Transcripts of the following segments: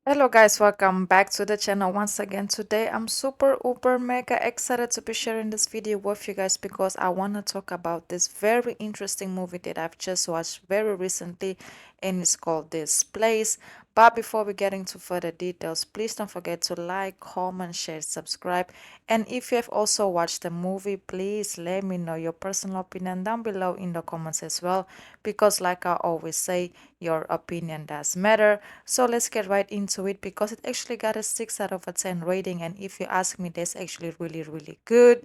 Hello guys, welcome back to the channel once again. Today I'm super uber mega excited to be sharing this video with you guys because I want to talk about this very interesting movie that I've just watched very recently, and it's called This Place. But before we get into further details, please don't forget to like, comment, share, subscribe. And if you have also watched the movie, please let me know your personal opinion down below in the comments as well, because like I always say, your opinion does matter. So let's get right into it because it actually got a 6 out of a 10 rating, and if you ask me, that's actually really good.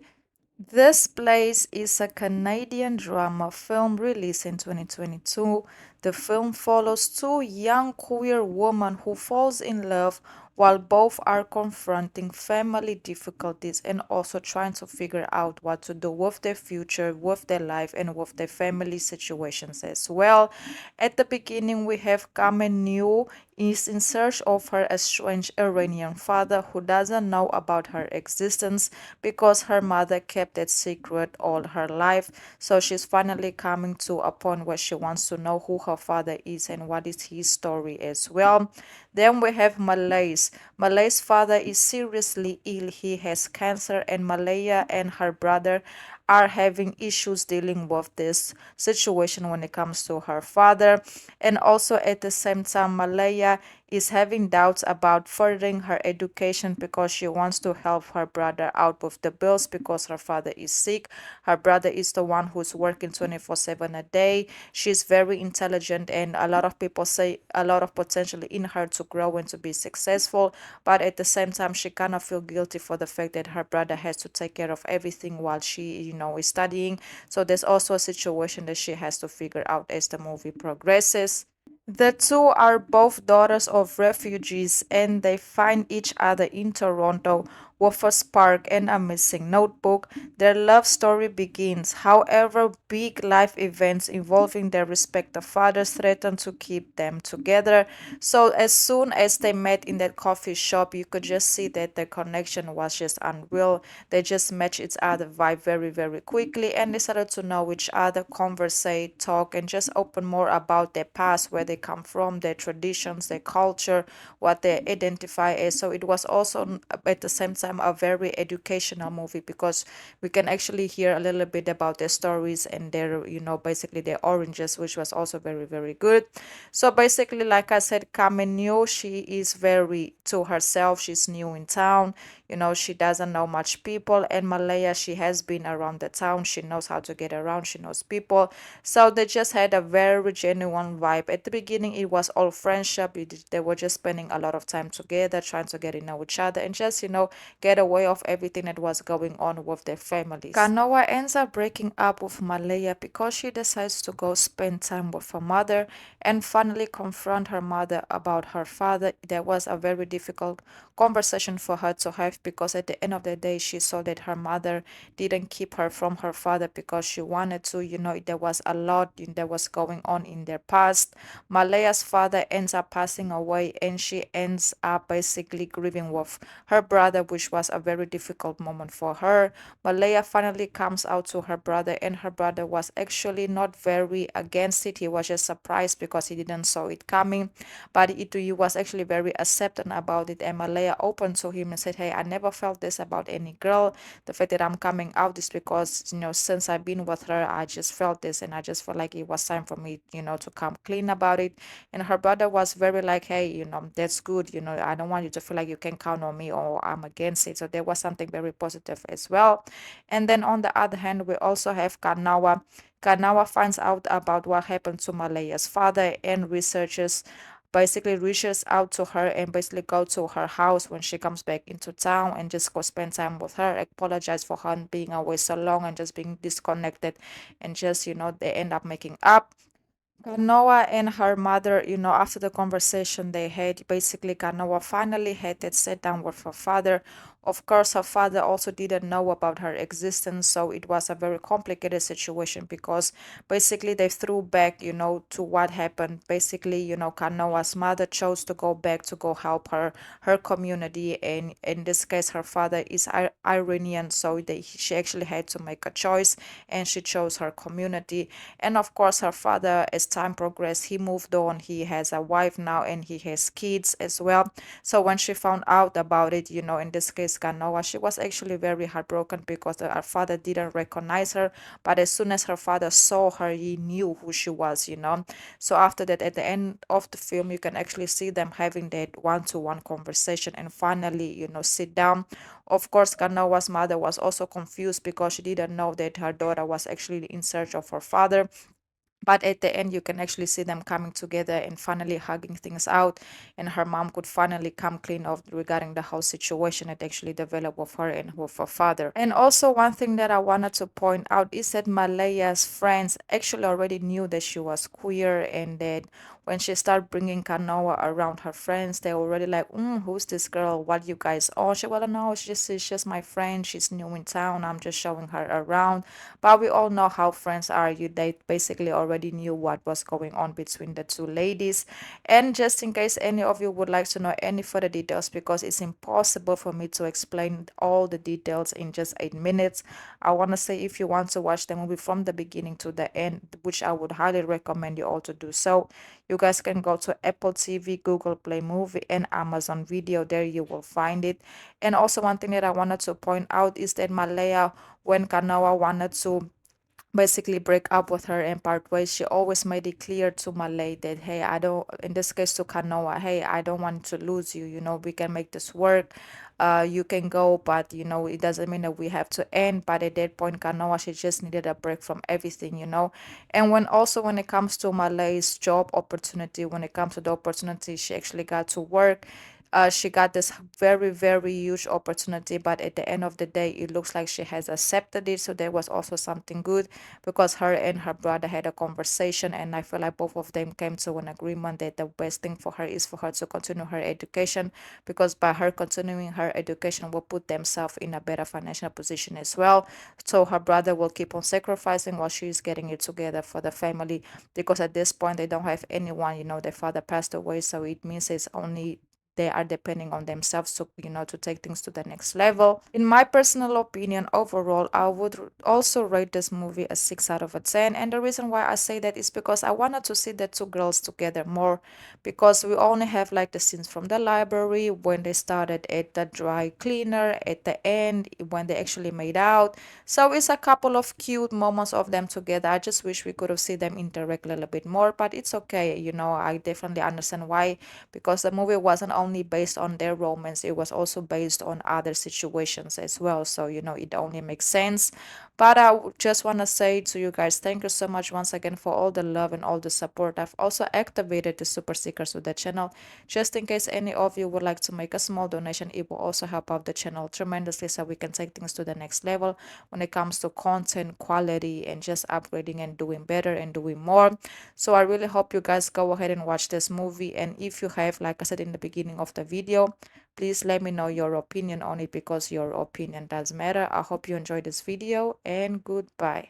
This Place is a Canadian drama film released in 2022. The film follows two young queer women who falls in love while both are confronting family difficulties and also trying to figure out what to do with their future, with their life, and with their family situations as well. At the beginning, we have Kawenniióhstha is in search of her estranged Iranian father who doesn't know about her existence because her mother kept it secret all her life. So she's finally coming to a point where she wants to know who her father is and what is his story as well. Then we have Malai's. Malai's father is seriously ill. He has cancer, and Malaya and her brother are having issues dealing with this situation when it comes to her father. And also at the same time, Malaya is having doubts about furthering her education because she wants to help her brother out with the bills because her father is sick. Her brother is the one who's working 24/7 a day. She's very intelligent, and a lot of people say a lot of potential in her to grow and to be successful. But at the same time, she kind of feel guilty for the fact that her brother has to take care of everything while she, is studying. So there's also a situation that she has to figure out as the movie progresses. The two are both daughters of refugees, and they find each other in Toronto with a spark and a missing notebook. Their love story begins. However, big life events involving their respective fathers threaten to keep them together. So, as soon as they met in that coffee shop, you could just see that the connection was just unreal. They just matched each other vibe very quickly and decided to know each other, conversate, talk, and just open more about their past, where they come from, their traditions, their culture, what they identify as. So it was also at the same time a very educational movie because we can actually hear a little bit about their stories and their, basically their oranges, which was also very good. So basically, like I said, Kawenniióhstha, she is very to herself. She's new in town. She doesn't know much people. And Malaya, she has been around the town. She knows how to get around. She knows people. So they just had a very genuine vibe. At the beginning, it was all friendship. They were just spending a lot of time together, trying to get to know each other and just, get away of everything that was going on with their families. Kanoa ends up breaking up with Malaya because she decides to go spend time with her mother and finally confront her mother about her father. There was a very difficult conversation for her to have because at the end of the day, she saw that her mother didn't keep her from her father because she wanted to. There was a lot that was going on in their past. Malaya's father ends up passing away, and she ends up basically grieving with her brother, which was a very difficult moment for her. Malaya finally comes out to her brother, and her brother was actually not very against it. He was just surprised because he didn't saw it coming, but he was actually very accepting about it. And Malaya opened to him and said, "Hey, I never felt this about any girl. The fact that I'm coming out is because, since I've been with her, I just felt this, and I just felt like it was time for me, to come clean about it." And her brother was very like, "Hey, that's good. I don't want you to feel like you can count on me or I'm against it." So there was something very positive as well. And then on the other hand, we also have Kanawa. Kanawa finds out about what happened to Malaya's father, and researchers basically reaches out to her and basically go to her house when she comes back into town and just go spend time with her, apologize for her being away so long and just being disconnected, and just, they end up making up. Kanoa and her mother, after the conversation they had, basically Kanoa finally had that sit down with her father, Of course, her father also didn't know about her existence, so it was a very complicated situation because basically they threw back, to what happened. Basically, Kanoa's mother chose to go back to go help her community, and in this case, her father is Iranian, so she actually had to make a choice, and she chose her community. And of course, her father, as time progressed, he moved on. He has a wife now, and he has kids as well. So when she found out about it, in this case, Kanoa, she was actually very heartbroken because her father didn't recognize her. But as soon as her father saw her, he knew who she was. So after that, at the end of the film, you can actually see them having that one-to-one conversation and finally, sit down. Of course, Kanoa's mother was also confused because she didn't know that her daughter was actually in search of her father. But at the end, you can actually see them coming together and finally hugging things out. And her mom could finally come clean of regarding the whole situation that actually developed with her and with her father. And also, one thing that I wanted to point out is that Malaya's friends actually already knew that she was queer, and that when she started bringing Kanoa around her friends, they were already like, who's this girl? What you guys on? She, well, no, she's just my friend. She's new in town. I'm just showing her around. But we all know how friends are. They basically already knew what was going on between the two ladies. And just in case any of you would like to know any further details, because it's impossible for me to explain all the details in just 8 minutes, I want to say if you want to watch the movie from the beginning to the end, which I would highly recommend you all to do so, you guys can go to Apple TV, Google Play Movie, and Amazon Video. There you will find it. And also, one thing that I wanted to point out is that Malaya, when Kanawa wanted to basically break up with her and part ways, she always made it clear to Malay that, hey, I don't, in this case to Kanoa, hey, I don't want to lose you, we can make this work. You can go, but it doesn't mean that we have to end. But at that point, Kanoa, she just needed a break from everything. And when it comes to Malay's job opportunity, when it comes to the opportunity she actually got to work, she got this very, very huge opportunity, but at the end of the day, it looks like she has accepted it. So there was also something good because her and her brother had a conversation, and I feel like both of them came to an agreement that the best thing for her is for her to continue her education, because by her continuing her education will put themselves in a better financial position as well. So her brother will keep on sacrificing while she's getting it together for the family, because at this point they don't have anyone. Their father passed away, so it means it's only they are depending on themselves to take things to the next level. In my personal opinion, overall, I would also rate this movie a 6 out of a 10. And the reason why I say that is because I wanted to see the two girls together more, because we only have like the scenes from the library, when they started at the dry cleaner, at the end when they actually made out. So it's a couple of cute moments of them together. I just wish we could have seen them interact a little bit more, but it's okay. I definitely understand why, because the movie wasn't only based on their romance, it was also based on other situations as well. So, it only makes sense. But just want to say to you guys, thank you so much once again for all the love and all the support. I've also activated the super stickers with the channel, just in case any of you would like to make a small donation. It will also help out the channel tremendously, so we can take things to the next level when it comes to content quality and just upgrading and doing better and doing more. So I really hope you guys go ahead and watch this movie. And if you have, like I said in the beginning of the video, please let me know your opinion on it, because your opinion does matter. I hope you enjoyed this video, and goodbye.